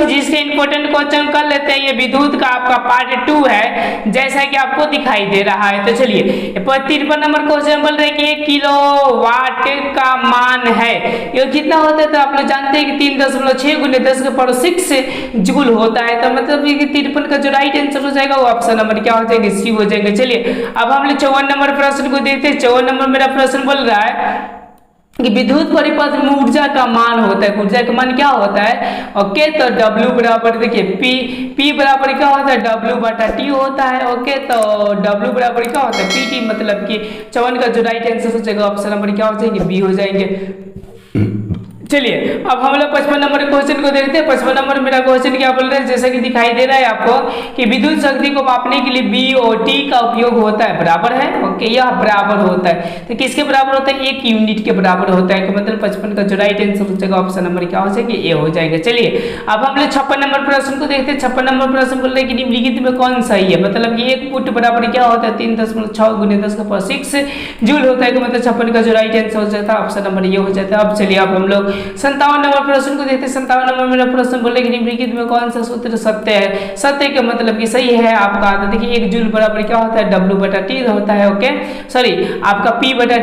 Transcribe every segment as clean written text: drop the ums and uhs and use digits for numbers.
Physics के important question कर लेते हैं। ये विद्युत का आपका पार्ट 2 है, जैसा कि आपको दिखाई दे रहा है। तो चलिए 53 नंबर क्वेश्चन बोल रहे हैं कि 1 किलोवाट का मान है, ये कितना होता है? तो आप लोग जानते हैं कि 3.6 गुने 10⁻6 जूल होता है। तो मतलब ये 53 का जो राइट आंसर हो जाएगा वो ऑप्शन नंबर क्या हो जाएगा? सी हो जाएगा। चलिए अब हम लोग 54 नंबर प्रश्न को देखते हैं। 54 नंबर मेरा प्रश्न बोल रहा है कि विद्युत परिपथ में ऊर्जा का मान होता है। ऊर्जा का मान क्या होता है? ओके, तो W बराबर देखिए P बराबर क्या होता है? W बटा T होता है। ओके, तो W बराबर क्या होता है? PT, मतलब कि 54 का जो राइट आंसर हो जाएगा ऑप्शन नंबर क्या हो जाएंगे? बी हो जाएंगे। चलिए अब हम लोग 55 नंबर क्वेश्चन को देखते हैं। 55 नंबर मेरा क्वेश्चन क्या बोल रहे हैं, जैसा कि दिखाई दे रहा है आपको कि विद्युत शक्ति को मापने के लिए बी और टी का उपयोग होता है, बराबर है। ओके, यह बराबर होता है, तो किसके बराबर होता है? 1 यूनिट के बराबर होता है। मतलब 55 का जो राइट आंसर हो जाएगा ऑप्शन नंबर क्या हो जाएगा? ए हो जाएगा। चलिए अब हम लोग 56 नंबर प्रश्न को देखते हैं। 56 नंबर प्रश्न बोल रहे हैं कि निम्नलिखित में कौन सही है? मतलब कि 1 फुट बराबर क्या होता है? 3.6 गुने 10⁻6 जूल होता है। मतलब 56 का जो राइट आंसर हो जाता है ऑप्शन नंबर ये हो जाता है। अब चलिए अब हम लोग 57 नंबर प्रश्न को देखते हैं। 57 नंबर मेरा प्रश्न बोले कि निम्नलिखित में कौन सा सूत्र सत्य है? सत्य का मतलब कि सही है आपका। तो देखिए 1 जूल बराबर क्या होता है? W बटा T होता है। ओके, सॉरी आपका P बटा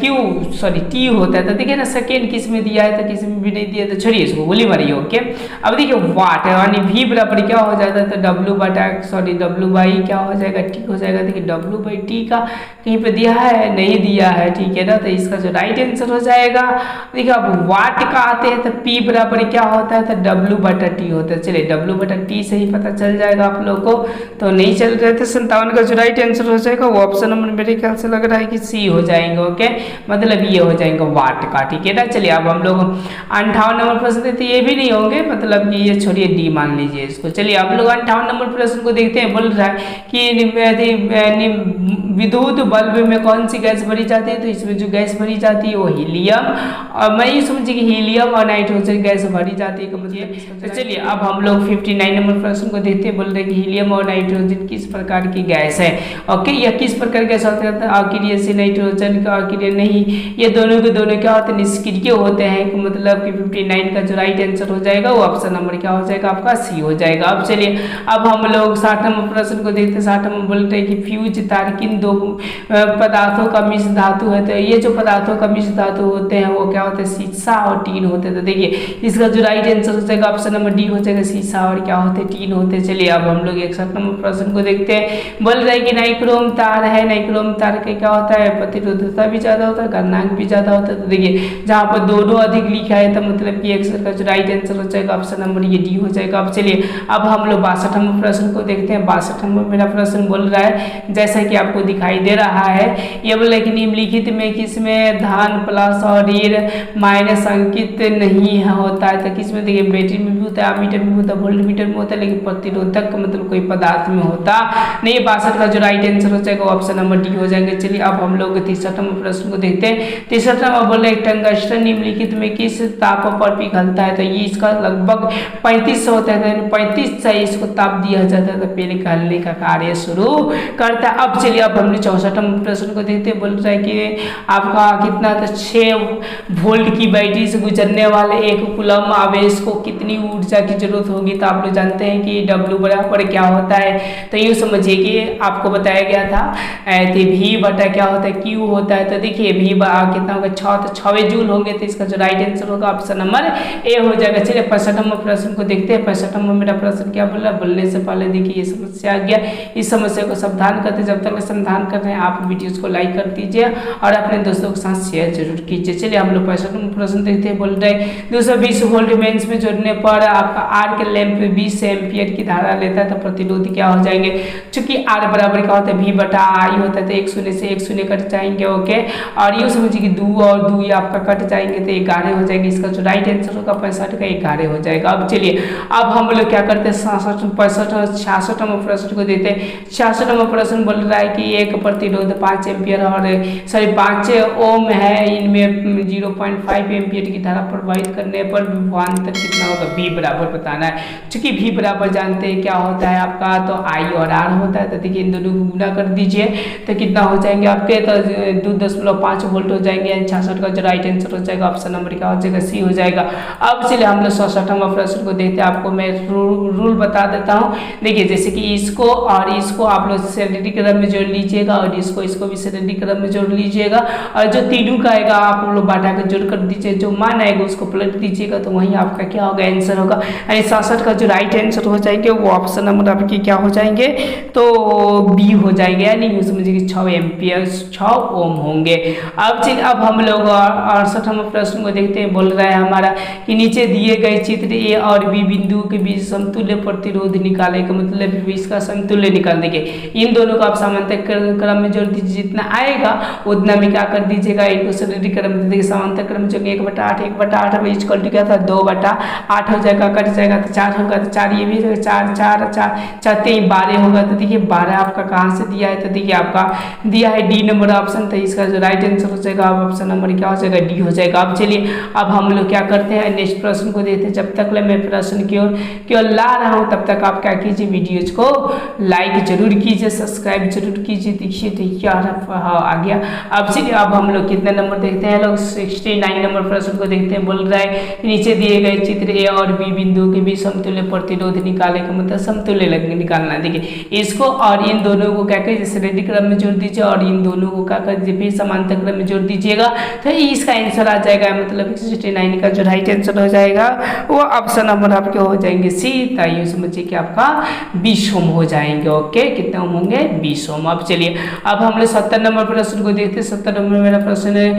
Q सॉरी T होता है। तो देखिए ना सेकेंड किस में दिया है, तो किस में भी नहीं दिया, तो छोड़िए इसको, गोली मारिए। ओके, अब देखिए वाट यानी V बराबर क्या हो जाता है? तो W बटा W बाई क्या हो जाएगा? T हो जाएगा। देखिए W बाई T का कहीं पे दिया है? नहीं दिया है, ठीक है ना। तो इसका जो राइट आंसर हो जाएगा, देखिए अब वाट का आते हैं तो P बराबर क्या होता है? तो W बटा T होता है। चलिए W बटा T से ही पता चल जाएगा आप लोगों को, तो नहीं चल रहे थे। 57 का जो राइट आंसर हो जाएगा वो ऑप्शन नंबर मेरे ख्याल से लग रहा है कि सी हो जाएंगे। ओके, मतलब ये हो जाएगा वाट का, ठीक है ना। चलिए अब हम लोग 58 नंबर प्रश्न देते, ये भी नहीं होंगे, मतलब कि ये छोड़िए, डी मान लीजिए इसको। चलिए आप लोग 58 नंबर प्रश्न को देखते हैं। बोल रहा है कि विद्युत बल्ब में कौन सी गैस भरी जाती है? तो इसमें जो गैस भरी जाती है वो हीलियम, और मैं ये समझिए कि हीलियम और नाइट्रोजन गैस भरी जाती है। तो चलिए अब हम लोग 59 नंबर प्रश्न को देखते हैं। बोल रहे हैं कि हीलियम और नाइट्रोजन किस प्रकार की गैस है? ओके, यह किस प्रकार की गैस होता है? अक्रिय से नाइट्रोजन का अक्रिय नहीं, ये दोनों के दोनों क्या होते हैं? निष्क्रिय होते हैं। मतलब कि 59 का जो राइट आंसर हो जाएगा वो ऑप्शन नंबर क्या हो जाएगा? आपका सी हो जाएगा। अब चलिए अब हम लोग 60 नंबर प्रश्न को देखते हैं। 60 नंबर बोल रहे हैं कि फ्यूज तार किन दो पदार्थों का मिश्र धातु है? तो ये जो पदार्थों का मिश्र धातु होते हैं वो क्या होते हैं? शीशा और टीन होते हैं। तो देखिए इसका जो राइट आंसर हो जाएगा ऑप्शन नंबर डी हो जाएगा, शीशा और क्या होते हैं? टीन होते हैं। चलिए अब हम लोग 61 नंबर प्रश्न को देखते हैं। बोल रहे हैं कि नाइक्रोम तार है, नाइक्रोम तार के क्या होता है? प्रतिरोधकता भी ज्यादा होता है, गलनांक भी ज्यादा होता है। तो देखिए जहाँ पर दोनों अधिक लिखा है तो मतलब कि 61 का जो राइट आंसर हो जाएगा ऑप्शन नंबर ये डी हो जाएगा। अब चलिए अब हम लोग 62 नंबर प्रश्न को देखते हैं। 62 नंबर मेरा प्रश्न बोल रहा है, जैसा कि आपको दिखाई दे रहा है, ये बोले कि निम्नलिखित में किसमें धन प्लस और ऋण माइनस अंकित नहीं होता है? तो किसमें? देखिए बैटरी में भी होता है, एमीटर में होता है, वोल्ट मीटर में होता है, लेकिन प्रतिरोधक का मतलब कोई पदार्थ में होता नहीं। 62 का जो राइट आंसर हो जाएगा ऑप्शन नंबर डी हो जाएंगे। चलिए अब हम लोग 63 नंबर प्रश्न को देखते हैं। 63 नंबर बोल रहे हैं टंगस्टन निम्नलिखित में किस ताप पर पिघलता है? तो ये इसका लगभग 3500 होता है, 35 से इसको ताप दिया जाता है तो पिघलने का कार्य शुरू करता है। अब चलिए अब हमने 64 नंबर प्रश्न को देखते हैं। बोल रहा है कि आपका कितना था? 6 वोल्ट की बैटरी से गुजरने वाले 1 कूलम आवेश को कितनी ऊर्जा की जरूरत होगी? तो आप लोग जानते हैं कि W बराबर क्या होता है? तो यूँ समझिए कि आपको बताया गया था V बटा क्या होता है? Q होता है। तो देखिए V कितना होगा? 6, तो 6 जूल होंगे। तो इसका जो राइट आंसर होगा ऑप्शन नंबर ए हो जाएगा। चलिए 65 नंबर प्रश्न को देखते हैं। 65 नंबर मेरा प्रश्न क्या बोला? बोलने से पहले देखिए ये समस्या आ गया, इस समस्या को समाधान करते, जब तक समाधान कर रहे हैं आप वीडियोस को लाइक कर दीजिए और अपने दोस्तों के साथ शेयर जरूर कीजिए। चलिए हम लोग 65 नंबर प्रश्न देखते हैं। बोल रहे हैं 220 वोल्ट मेंस में जोड़ने पर आपका आर के लैंप 20 एम्पियर की धारा लेता है तो प्रतिरोध क्या हो जाएंगे? चूंकि आर बराबर क्या होता है? V बटा आई होता है, तो 1 शून्य से 1 शून्य कट जाएंगे। ओके, और यूँ समझिए कि 2 और 2 ये आपका कट जाएंगे तो 11 हो जाएंगे। इसका जो राइट आंसर होगा 65 का 11 हो जाएगा। अब चलिए अब हम लोग क्या करते हैं? 66 नंबर प्रश्न को देते हैं। 66 नंबर प्रश्न बोल रहा है कि एक प्रतिरोध 5 एम्पियर और 5 ओम है, इनमें 0.5 एम्पियर सर्किट की धारा प्रवाहित करने पर विभवांतर कितना होगा, V बराबर बताना है। चूंकि V बराबर जानते हैं क्या होता है आपका, तो I और R होता है। तो देखिए इन दोनों को गुना कर दीजिए तो कितना हो जाएंगे आपके, तो 2.5 वोल्ट हो जाएंगे। 66 का जो राइट आंसर हो जाएगा ऑप्शन नंबर क्या हो जाएगा, C हो जाएगा। अब चलिए हम लोग 67वां प्रश्न को देखते हैं। आपको मैं रूल बता देता हूँ। देखिए जैसे कि इसको और इसको आप लोग श्रेणी क्रम में जोड़ लीजिएगा और इसको भी श्रेणी क्रम में जोड़ लीजिएगा और जो तीनों का आएगा आप लोग बांटा के जोड़ कर दीजिए, जो मान आएगा उसको पलट दीजिएगा तो वहीं आपका क्या होगा, आंसर होगा। यानी 67 का जो राइट आंसर हो जाएंगे वो ऑप्शन नंबर आपकी क्या हो जाएंगे, तो बी हो जाएंगे। यानी यूँ समझिए 6 एम्पियर 6 ओम होंगे। अब चलिए अब हम लोग 68वां प्रश्न को देखते हैं। बोल रहा है हमारा कि नीचे दिए गए चित्र ए और बी बिंदु के बीच समतुल्य प्रतिरोध निकाले का मतलब इसका समतुल्य निकाल देंगे। इन दोनों को आप समांतर क्रम में जोड़ दीजिए, जितना आएगा उतना में क्या कर दीजिएगा, इनको श्रेणी क्रम में देखिए समांतर क्रम में जोड़ेंगे 1/8 में इक्वल टू क्या था 2/8 हो जाएगा, कट जाएगा तो 4 होगा, तो 4 ये भी 4 4 4 4 3 12 होगा। तो देखिए 12 आपका कहाँ से दिया है, तो देखिए आपका दिया है डी नंबर ऑप्शन। तो इसका जो राइट आंसर हो जाएगा ऑप्शन नंबर क्या हो जाएगा, डी हो जाएगा। अब चलिए अब हम लोग क्या करते हैं, नेक्स्ट प्रश्न को देखते हैं। जब तक मैं प्रश्न की ओर ला रहा हूँ तब तक आप क्या कीजिए, वीडियोज को लाइक जरूर कीजिए, सब्सक्राइब जरूर कीजिए। देखिए तो क्या आ गया। अब चलिए अब हम लोग कितने नंबर देखते हैं लोग, 69 नंबर प्रश्न को देखते हैं। बोल रहा है नीचे दिए गए चित्र ए और बी बिंदु के बीच समतुल्य प्रतिरोध निकाले का मतलब समतुल्य निकालना। देखिए इसको और इन दोनों को क्या करिए श्रेणी क्रम में जोड़ दीजिए और इन दोनों को क्या कर दीजिए फिर समांतर क्रम में जोड़ दीजिएगा तो इसका आंसर आ जाएगा। मतलब 69 का जो राइट आंसर हो जाएगा वो ऑप्शन नंबर आपके हो जाएंगे सी। तो समझिए कि आपका 20 ओम हो जाएंगे। ओके कितने ओम होंगे, 20 ओम। अब चलिए अब हम लोग 70 नंबर प्रश्न को देखते हैं। 70 नंबर मेरा प्रश्न है,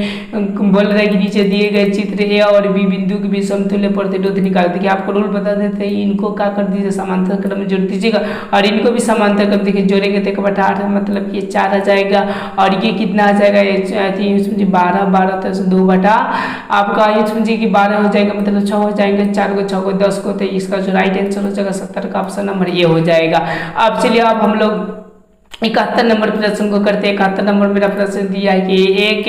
बोल रहा है कि नीचे दिए गए चित्र ए और बी बिंदु के बीच समतुल्य प्रतिरोध निकाल देखिए। आपको रूल बता देते हैं, इनको क्या कर दीजिए समांतर क्रम में जोड़ दीजिएगा और इनको भी समांतर क्रम देखिए जोड़ेंगे तो 1/8 मतलब ये 4 आ जाएगा और ये कितना आ जाएगा, ये समझिए 12 12 तो 2 आपका ये समझिए कि 12 हो जाएगा मतलब 6 हो जाएंगे, 4 को 6 को 10 को, तो इसका जो राइट आंसर हो जाएगा 70 का ऑप्शन नंबर ये हो जाएगा। अब चलिए अब हम लोग 71 नंबर प्रश्न को करते हैं। 71 नंबर मेरा प्रश्न दिया है कि एक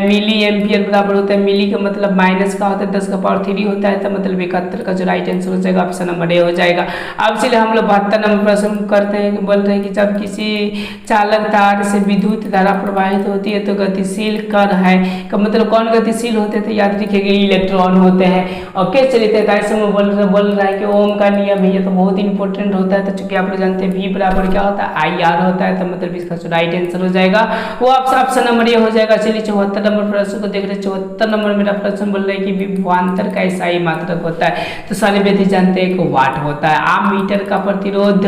मिली एम्पियर बराबर होता है, मिली का मतलब माइनस का होता है 10 का पावर 3 होता है, तो मतलब 71 का जो राइट आंसर हो जाएगा ऑप्शन नंबर ए हो जाएगा। अब चलिए हम लोग 72 नंबर प्रश्न करते हैं। बोल रहे हैं कि जब किसी चालक तार से विद्युत धारा प्रवाहित होती है तो गतिशील कण है का मतलब कौन गतिशील होते हैं, तो याद रखिएगा इलेक्ट्रॉन होते हैं। ओके चलिए 43 में बोल रहा है कि ओम का नियम है, ये तो बहुत इंपॉर्टेंट होता है। तो चूंकि आप लोग जानते हैं V बराबर क्या होता है आई होता है, तो मतलब इसका जो राइट आंसर हो जाएगा वो ऑप्शन नंबर ये हो जाएगा। चलिए 74 नंबर प्रश्न को देख रहे हैं। 74 नंबर मेरा प्रश्न बोल रहा है कि विभवांतर का SI मात्रक होता है, तो सारे व्यक्ति जानते हैं कि वाट होता है। आम मीटर का प्रतिरोध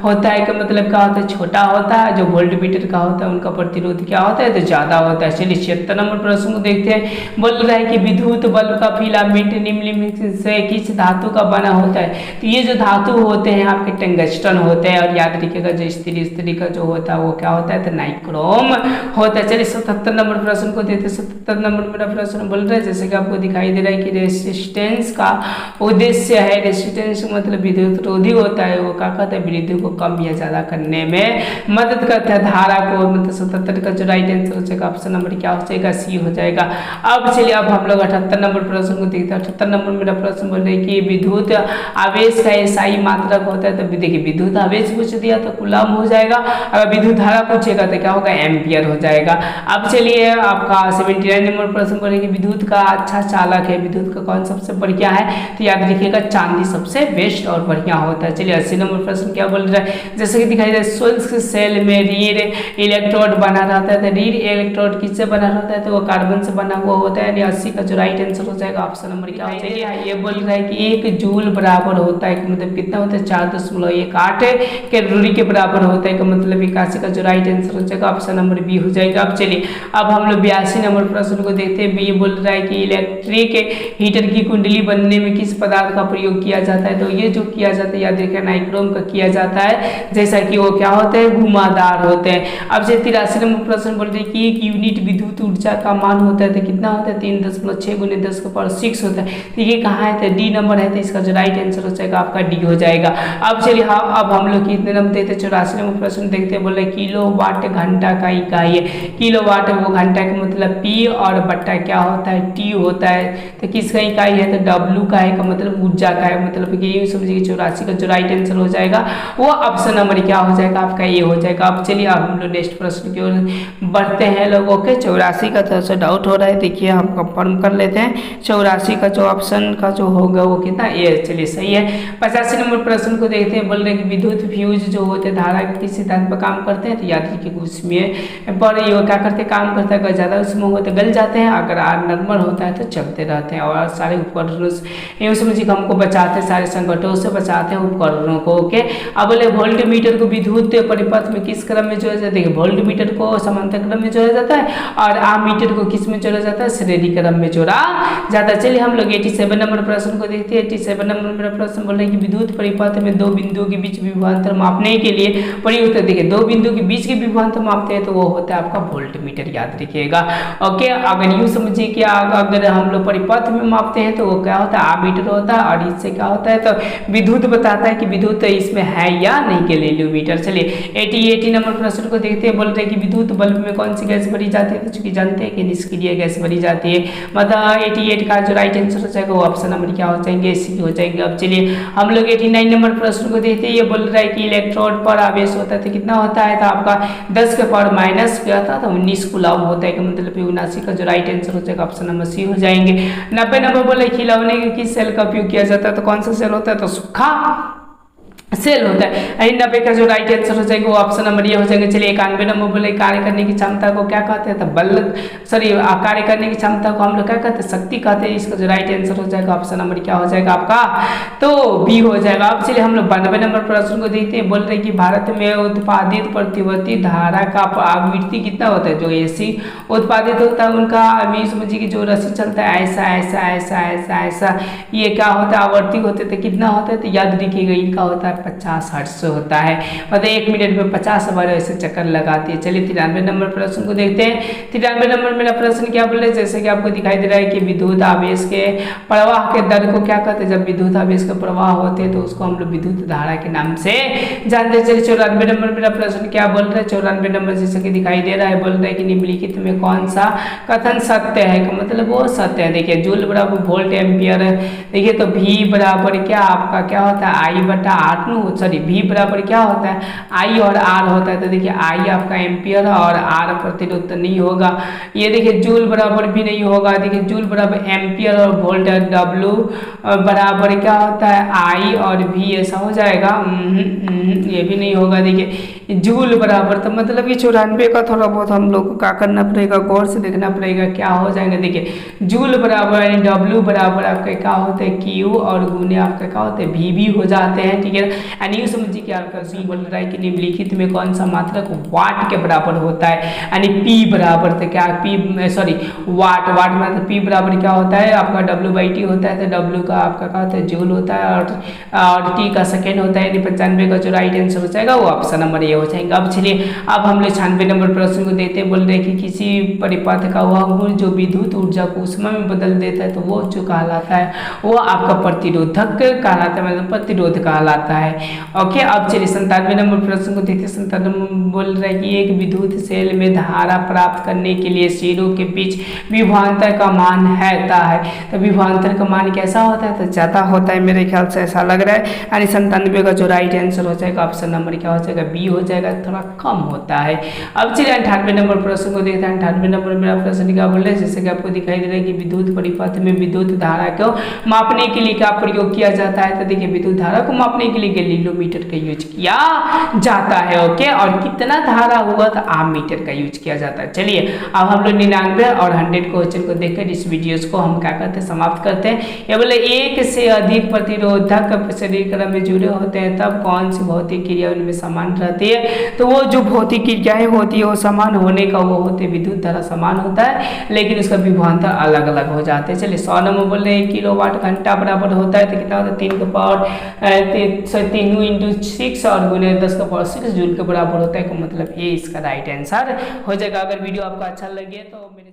होता है का मतलब क्या होता है, छोटा होता है। जो वोल्ट मीटर का होता है उनका प्रतिरोध क्या होता है, तो ज्यादा होता है। चलिए 76 नंबर प्रश्न को देखते हैं। बोल रहा है कि विद्युत बल्ब का फिलामेंट निम्नलिखित से किस धातु का बना होता है, तो ये जो धातु होते हैं आपके टंगस्टन होते हैं और याद रखिएगा जो स्त्री का जो होता है वो क्या होता है, तो नाइक्रोम होता है। चलिए 77 नंबर प्रश्न को देते हैं। 77 नंबर मेरा प्रश्न बोल रहा है जैसे कि आपको दिखाई दे रहा है कि रेसिस्टेंस का उद्देश्य है, रेसिस्टेंस मतलब विद्युत रोधी होता है, वो क्या कहता है विद्युत को कम या ज्यादा करने में मदद करता है धारा को। मतलब 77 का जो राइट आंसर हो जाएगा ऑप्शन नंबर क्या हो जाएगा, सी हो जाएगा। अब चलिए अब हम लोग 78 नंबर प्रश्न को देखते हैं। 78 नंबर मेरा प्रश्न बोल रहे हैं कि विद्युत आवेश का SI मात्रक होता है, तो देखिए विद्युत आवेश पूछ दिया तो कूलम हो जाएगा, अगर विद्युत धारा पूछेगा तो क्या होगा, एम्पियर हो जाएगा। अब चलिए आपका 79 नंबर प्रश्न बोले कि विद्युत का अच्छा चालक है, विद्युत का कौन सबसे बढ़िया है, तो याद रखिएगा चांदी सबसे बेस्ट और बढ़िया होता है। चलिए 80 नंबर प्रश्न क्या बोल रहा है, जैसे कि दिखाई दे रहा है शुल्क सेल में रीढ़ इलेक्ट्रोड बना रहता है, तो रीढ़ इलेक्ट्रोड किससे बना रहता है, तो वो कार्बन से बना हुआ होता है। यानी 80 का जो राइट आंसर हो जाएगा ऑप्शन नंबर क्या हो जाएगा, ये बोल रहा है कि 1 जूल बराबर होता है, मतलब कितना होता है 4.18 कैलोरी के बराबर होता है, मतलब 81 का जो राइट आंसर हो जाएगा ऑप्शन नंबर बी हो जाएगा। अब चलिए अब हम लोग 82 नंबर प्रश्न को देखते हैं। ये बोल रहा है कि इलेक्ट्रिक हीटर की कुंडली बनने में किस पदार्थ का प्रयोग किया जाता है, तो ये जो किया जाता है याद रखिए नाइक्रोम का किया जाता है, जैसा कि वो क्या होते हैं घुमादार होते हैं। अब से 83 नंबर प्रश्न बोल रहे हैं कि 1 यूनिट विद्युत ऊर्जा का मान होता है, तो कितना होता है 3.6 × 10⁻6 होता है। तो ये कहाँ है, तो डी नंबर है, तो इसका जो राइट आंसर हो जाएगा आपका डी हो जाएगा। अब चलिए हाँ अब हम लोग कितने नंबर देते हैं 84 नंबर प्रश्न प्रश्न देखते हैं, बोल रहे किलो वाट घंटा का इकाई है। किलो वाट वो घंटा का मतलब पी और बट्टा क्या होता है टी होता है। तो किसका इकाई है तो डब्लू का है, का मतलब ऊर्जा का है, मतलब ये समझिए 84 का जो राइट आंसर हो जाएगा वो ऑप्शन नंबर क्या हो जाएगा आपका ये हो जाएगा। अब चलिए अब हम लोग नेक्स्ट प्रश्न की ओर बढ़ते हैं लोगों के। 84 का थोड़ा सा डाउट हो रहा है, देखिए हम कंफर्म कर लेते हैं। 84 का जो ऑप्शन का जो होगा वो कितना ए, चलिए सही है। 85 नंबर प्रश्न को देखते हैं, बोल रहे कि विद्युत फ्यूज जो होते हैं धारा के किस सिद्धांत पर काम करते हैं। तो याद रखिए उसमें पर ये क्या करते काम करता है, अगर ज़्यादा उसमें हो तो गल जाते हैं, अगर आर नॉर्मल होता है तो चलते रहते हैं और सारे उपकरणों यूँ समझिए हमको बचाते हैं, सारे संकटों से बचाते हैं उपकरणों को। ओके, अब बोले वोल्ट मीटर को विद्युत परिपथ में किस क्रम में जोड़ा जाता है। देखिए वोल्ट मीटर को समांतर क्रम में जोड़ा जाता है और आमीटर को किस में जोड़ा जाता है श्रेणी क्रम में जोड़ा जाता है। चलिए हम लोग 87 नंबर प्रश्न को देखते हैं। 87 नंबर मेरा प्रश्न बोल रहे हैं कि विद्युत परिपथ में दो बिंदुओं के बीच विभवांतर मापने के लिए प्रयुक्त, देखिए दो बिंदु के बीच के विभवांतर मापते हैं तो वो होता है आपका वोल्ट मीटर, याद रखिएगा। ओके, अगर यूँ समझिए कि अगर हम लोग परिपथ में मापते हैं तो वो क्या होता है आमीटर होता है और इससे क्या होता है तो विद्युत बताता है कि विद्युत इसमें है या नहीं के लेलूमीटर। चलिए 80 नंबर प्रश्न को देखते हैं, बोल रहे हैं कि विद्युत बल्ब में कौन सी गैस भरी जाती है। तो चूंकि जानते हैं कि निष्क्रिय गैस भरी जाती है, मतलब 88 का जो राइट आंसर हो जाएगा वो ऑप्शन नंबर क्या हो जाएंगे सी हो जाएंगे। अब चलिए हम लोग 89 नंबर प्रश्न को देखते हैं। ये बोल रहा है कि इलेक्ट्रोड पर आवेश होता है तो कितना होता है, तो आपका 10 के पावर माइनस क्या था तो 19 कूलम होता है, मतलब 79 का जो राइट आंसर हो जाएगा ऑप्शन नंबर सी हो जाएंगे। 90 नंबर बोले खिलौने के किस सेल का उपयोग किया जाता है। तो कौन सा सेल होता है तो सूखा सेल होता है। 90 का जो राइट आंसर हो जाएगा वो ऑप्शन नंबर ये हो जाएंगे। चलिए 91 नंबर बोले कार्य करने की क्षमता को क्या कहते हैं तो बल, सॉरी कार्य करने की क्षमता को हम लोग क्या कहते हैं शक्ति कहते हैं। इसका जो राइट आंसर हो जाएगा ऑप्शन नंबर क्या हो जाएगा आपका तो बी हो जाएगा। अब चलिए हम लोग 92 नंबर प्रश्न को देखते हैं। बोल रहे कि भारत में उत्पादित प्रतिवर्ती धारा का आवृत्ति कितना होता है। जो एसी उत्पादित होता है उनका समझिए कि जो रस्सी चलता है ऐसा ऐसा ऐसा ऐसा ऐसा ये क्या होता है आवर्ती होते तो कितना होता है तो याद रखिएगा इनका होता है 50 हर्ट्ज होता है, मतलब 1 मिनट में 50 बार ऐसे चक्कर लगाती है। चलिए 93 नंबर प्रश्न को देखते हैं। 93 नंबर मेरा प्रश्न क्या बोल रहे हैं, जैसे कि आपको दिखाई दे रहा है कि विद्युत आवेश के प्रवाह के दर को क्या कहते हैं। जब विद्युत आवेश के प्रवाह होते हैं तो उसको हम लोग विद्युत धारा के नाम से जानते हैं। चलिए 94 नंबर मेरा प्रश्न क्या बोल रहा है। 94 नंबर जैसे कि दिखाई दे रहा है, बोल रहा है कि निम्नलिखित में कौन सा कथन सत्य है, मतलब वो सत्य है। देखिए जूल बराबर वोल्ट एम्पियर है। देखिए तो V बराबर क्या आपका क्या होता है I बटा R, सॉरी V बराबर क्या होता है I और R होता है। तो देखिए I आपका एम्पियर और R प्रतिरोध तो नहीं होगा। ये देखिए जूल बराबर भी नहीं होगा। देखिए जूल बराबर एम्पियर और वोल्ट है। W बराबर क्या होता है I और V, ऐसा हो जाएगा। ये भी नहीं होगा। देखिए जूल बराबर तो मतलब ये 94 का थोड़ा बहुत हम लोग को क्या करना पड़ेगा गौर से देखना पड़ेगा क्या हो जाएंगे। देखिए जूल बराबर यानी W बराबर आपका क्या होता है Q और गुने आपका क्या होता है V भी हो जाते हैं, ठीक है। यानी समझिए कि आपका सी बोल रहा है कि निम्नलिखित में कौन सा मात्रक वाट के बराबर होता है, यानी P बराबर तो क्या वाट मतलब P बराबर क्या होता है आपका W/T होता है। तो W का आपका क्या होता है जूल होता है और T का सेकेंड होता है, यानी 95 का जो राइट आंसर हो जाएगा वो ऑप्शन नंबर ये हो जाएगा। अब चलिए अब हम लोग 96 नंबर प्रश्न को देखते हैं। बोल रहे कि किसी परिपथ का वह गुण जो विद्युत ऊर्जा को ऊष्मा में बदल देता है तो वो जो कहलाता है वो आपका प्रतिरोधक कहलाता है, मतलब प्रतिरोध कहलाता है। ओके, अब चलिए 97 नंबर प्रश्न को देखते हैं। 97 बोल रहा है कि एक विद्युत सेल में धारा प्राप्त करने के लिए सिरों के बीच विभवांतर का मान है। तो विभवांतर का मान कैसा होता है तो ज़्यादा होता है, मेरे ख्याल से ऐसा लग रहा है। यानी 97 का जो राइट आंसर हो जाएगा ऑप्शन नंबर क्या हो जाएगा बी हो जाएगा, थोड़ा कम होता है। अब चलिए 98 नंबर प्रश्न को देखते हैं। 98 नंबर मेरा प्रश्न क्या बोल रहे हैं, जैसे कि आपको दिखाई दे रहा है कि विद्युत परिपथ में विद्युत धारा को मापने के लिए क्या प्रयोग किया जाता है। तो देखिए विद्युत धारा को मापने के लिए गैलीलोमीटर का यूज किया जाता है। ओके, और कितना धारा हुआ तो आमीटर का यूज किया जाता है। चलिए अब हम लोग 99 और 100 क्वेश्चन को देखकर इस वीडियोस को हम क्या करते हैं समाप्त करते हैं। ये बोले एक से अधिक प्रतिरोधक शरीर क्रम में जुड़े होते हैं तब कौन सी भौतिक क्रिया उनमें समान रहती है। तो वो जो भौतिक क्रियाएं होती है वो समान होने का वो होते विद्युत धारा समान होता है लेकिन उसका विभवांतर अलग अलग हो जाते हैं। चलिए 100 नंबर बोल रहे हैं किलोवाट घंटा बराबर होता है तो कितना होता है 3 के पावर 3 × 6 और गुने 10 के पावर 6 जूल के बराबर होता है। मतलब ये इसका राइट आंसर हो जाएगा। अगर वीडियो आपको अच्छा लगे तो मेरे